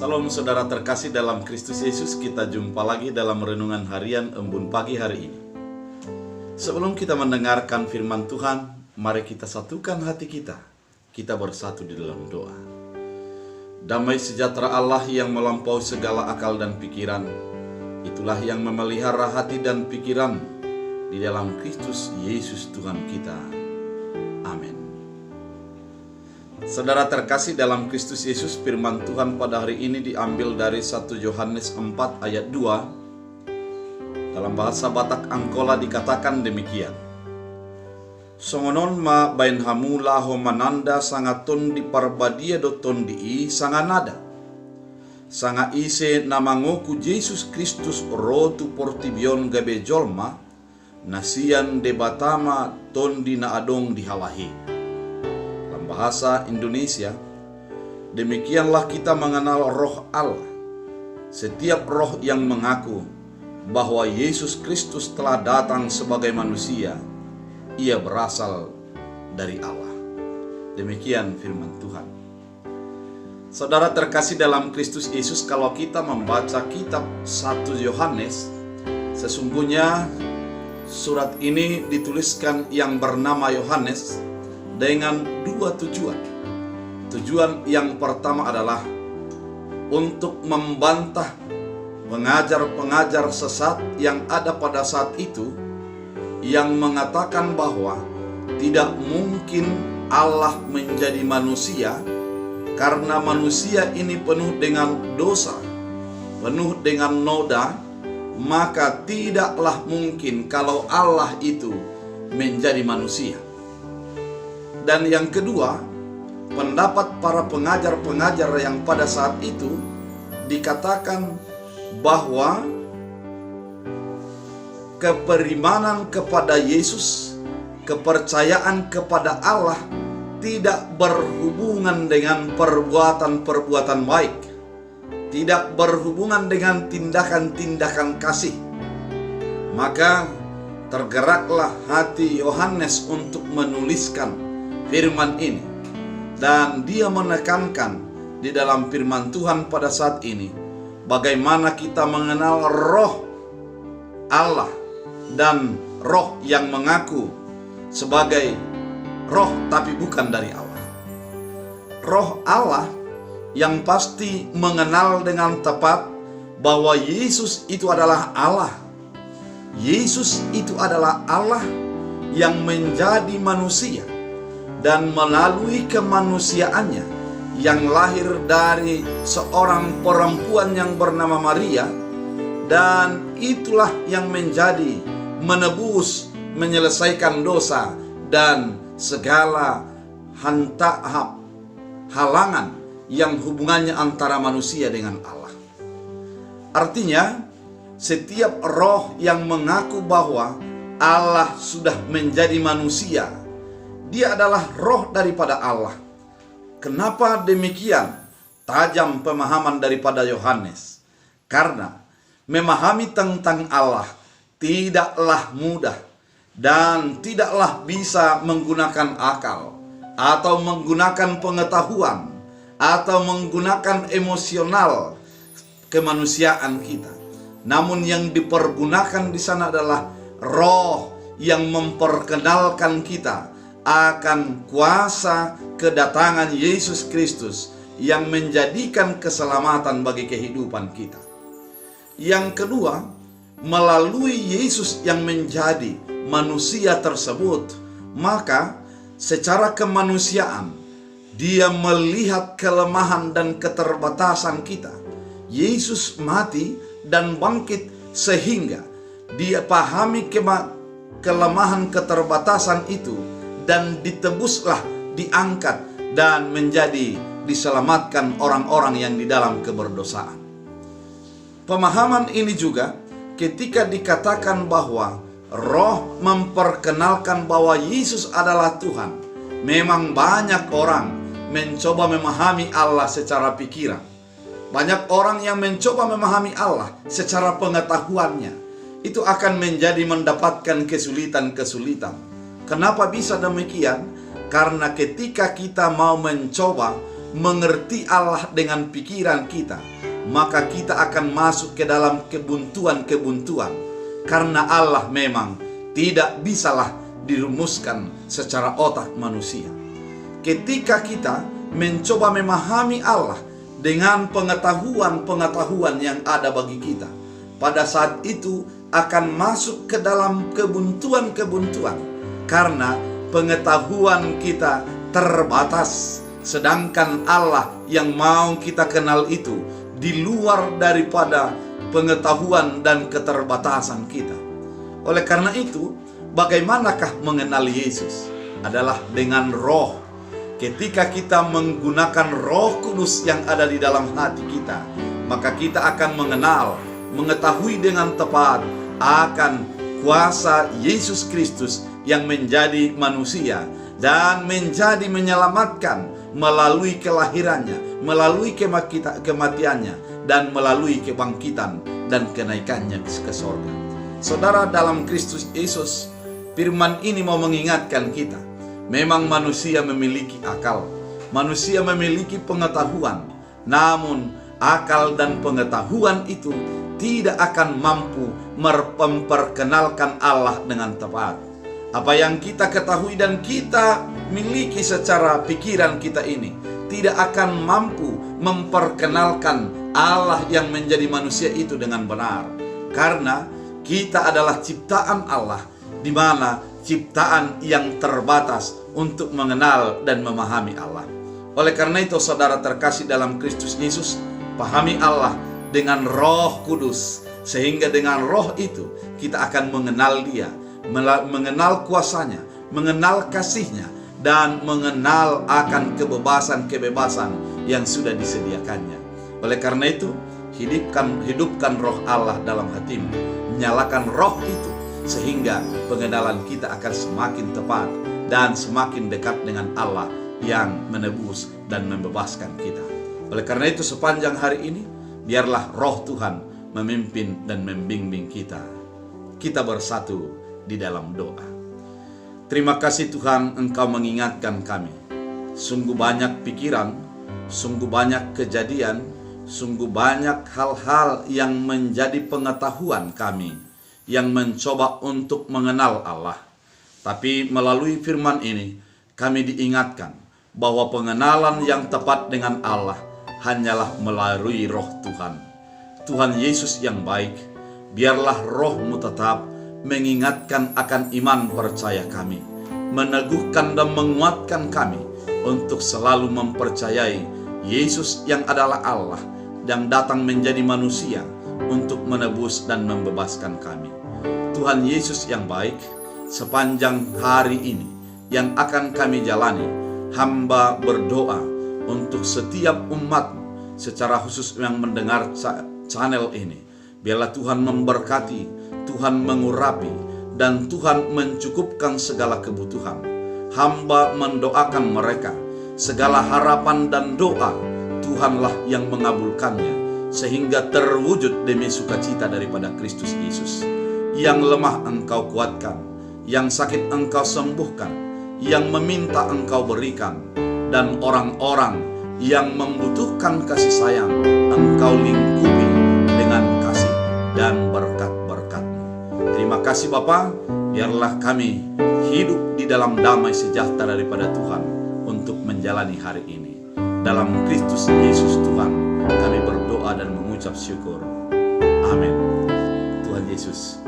Salam saudara terkasih dalam Kristus Yesus, kita jumpa lagi dalam renungan harian Embun Pagi hari ini. Sebelum kita mendengarkan firman Tuhan, mari kita satukan hati kita. Kita bersatu di dalam doa. Damai sejahtera Allah yang melampaui segala akal dan pikiran, itulah yang memelihara hati dan pikiran di dalam Kristus Yesus Tuhan kita. Amin. Saudara terkasih dalam Kristus Yesus, firman Tuhan pada hari ini diambil dari 1 Yohanes 4 ayat 2. Dalam bahasa Batak Angkola dikatakan demikian. Songonon ma bain hamu laho mananda sangaton di parbadia doton di sanganada. Sanga ise namangoku Yesus Kristus rotu portibion gabe jolma nasian debatama tondi na adong dihalahi. Bahasa Indonesia, demikianlah kita mengenal roh Allah. Setiap roh yang mengaku bahwa Yesus Kristus telah datang sebagai manusia, ia berasal dari Allah. Demikian firman Tuhan. Saudara terkasih dalam Kristus Yesus, kalau kita membaca kitab 1 Yohanes, sesungguhnya surat ini dituliskan yang bernama Yohanes dengan dua tujuan. Tujuan yang pertama adalah untuk membantah pengajar-pengajar sesat yang ada pada saat itu, yang mengatakan bahwa tidak mungkin Allah menjadi manusia karena manusia ini penuh dengan dosa, penuh dengan noda, maka tidaklah mungkin kalau Allah itu menjadi manusia. Dan yang kedua, pendapat para pengajar-pengajar yang pada saat itu dikatakan bahwa keberimanan kepada Yesus, kepercayaan kepada Allah tidak berhubungan dengan perbuatan-perbuatan baik, tidak berhubungan dengan tindakan-tindakan kasih. Maka tergeraklah hati Yohanes untuk menuliskan firman ini, dan dia menekankan di dalam firman Tuhan pada saat ini bagaimana kita mengenal roh Allah dan roh yang mengaku sebagai roh tapi bukan dari Allah. Roh Allah yang pasti mengenal dengan tepat bahwa Yesus itu adalah Allah. Yesus itu adalah Allah yang menjadi manusia, dan melalui kemanusiaannya yang lahir dari seorang perempuan yang bernama Maria, dan itulah yang menjadi menebus, menyelesaikan dosa dan segala halangan yang hubungannya antara manusia dengan Allah. Artinya, setiap roh yang mengaku bahwa Allah sudah menjadi manusia, dia adalah roh daripada Allah. Kenapa demikian tajam pemahaman daripada Yohanes? Karena memahami tentang Allah tidaklah mudah dan tidaklah bisa menggunakan akal atau menggunakan pengetahuan atau menggunakan emosional kemanusiaan kita. Namun yang dipergunakan di sana adalah roh yang memperkenalkan kita akan kuasa kedatangan Yesus Kristus yang menjadikan keselamatan bagi kehidupan kita. Yang kedua, melalui Yesus yang menjadi manusia tersebut, maka secara kemanusiaan dia melihat kelemahan dan keterbatasan kita. Yesus mati dan bangkit sehingga dia pahami kelemahan keterbatasan itu, dan ditebuslah, diangkat, dan menjadi diselamatkan orang-orang yang di dalam keberdosaan. Pemahaman ini juga ketika dikatakan bahwa roh memperkenalkan bahwa Yesus adalah Tuhan. Memang banyak orang mencoba memahami Allah secara pikiran. Banyak orang yang mencoba memahami Allah secara pengetahuannya. Itu akan menjadi mendapatkan kesulitan-kesulitan. Kenapa bisa demikian? Karena ketika kita mau mencoba mengerti Allah dengan pikiran kita, maka kita akan masuk ke dalam kebuntuan-kebuntuan. Karena Allah memang tidak bisalah dirumuskan secara otak manusia. Ketika kita mencoba memahami Allah dengan pengetahuan-pengetahuan yang ada bagi kita, pada saat itu akan masuk ke dalam kebuntuan-kebuntuan. Karena pengetahuan kita terbatas, sedangkan Allah yang mau kita kenal itu di luar daripada pengetahuan dan keterbatasan kita. Oleh karena itu, bagaimanakah mengenal Yesus? Adalah dengan roh. Ketika kita menggunakan Roh Kudus yang ada di dalam hati kita, maka kita akan mengetahui dengan tepat akan kuasa Yesus Kristus yang menjadi manusia dan menjadi menyelamatkan melalui kelahirannya, melalui kematiannya, dan melalui kebangkitan dan kenaikannya ke sorga. Saudara, dalam Kristus Yesus, firman ini mau mengingatkan kita, memang manusia memiliki akal, manusia memiliki pengetahuan, namun akal dan pengetahuan itu tidak akan mampu memperkenalkan Allah dengan tepat. Apa yang kita ketahui dan kita miliki secara pikiran kita ini tidak akan mampu memperkenalkan Allah yang menjadi manusia itu dengan benar. Karena kita adalah ciptaan Allah, di mana ciptaan yang terbatas untuk mengenal dan memahami Allah. Oleh karena itu, saudara terkasih dalam Kristus Yesus, pahami Allah dengan Roh Kudus, sehingga dengan roh itu kita akan mengenal Dia, mengenal kuasanya, mengenal kasihnya, dan mengenal akan kebebasan-kebebasan yang sudah disediakannya. Oleh karena itu, hidupkan roh Allah dalam hatimu, nyalakan roh itu, sehingga pengenalan kita akan semakin tepat dan semakin dekat dengan Allah yang menebus dan membebaskan kita. Oleh karena itu, sepanjang hari ini, biarlah roh Tuhan memimpin dan membimbing kita. Kita bersatu di dalam doa. Terima kasih Tuhan, Engkau mengingatkan kami. Sungguh banyak pikiran, sungguh banyak kejadian, sungguh banyak hal-hal yang menjadi pengetahuan kami, yang mencoba untuk mengenal Allah. Tapi melalui firman ini, kami diingatkan bahwa pengenalan yang tepat dengan Allah hanyalah melalui roh Tuhan. Tuhan Yesus yang baik, biarlah roh-Mu tetap mengingatkan akan iman percaya kami, meneguhkan dan menguatkan kami untuk selalu mempercayai Yesus yang adalah Allah, yang datang menjadi manusia untuk menebus dan membebaskan kami. Tuhan Yesus yang baik, sepanjang hari ini yang akan kami jalani, hamba berdoa untuk setiap umat, secara khusus yang mendengar channel ini. Biarlah Tuhan memberkati, Tuhan mengurapi, dan Tuhan mencukupkan segala kebutuhan. Hamba mendoakan mereka, segala harapan dan doa Tuhanlah yang mengabulkannya, sehingga terwujud demi sukacita daripada Kristus Yesus. Yang lemah Engkau kuatkan, yang sakit Engkau sembuhkan, yang meminta Engkau berikan, dan orang-orang yang membutuhkan kasih sayang Engkau lingkupi dengan kasih dan berkat-berkat-Mu. Terima kasih Bapa, biarlah kami hidup di dalam damai sejahtera daripada Tuhan untuk menjalani hari ini. Dalam Kristus Yesus Tuhan, kami berdoa dan mengucap syukur. Amin. Tuhan Yesus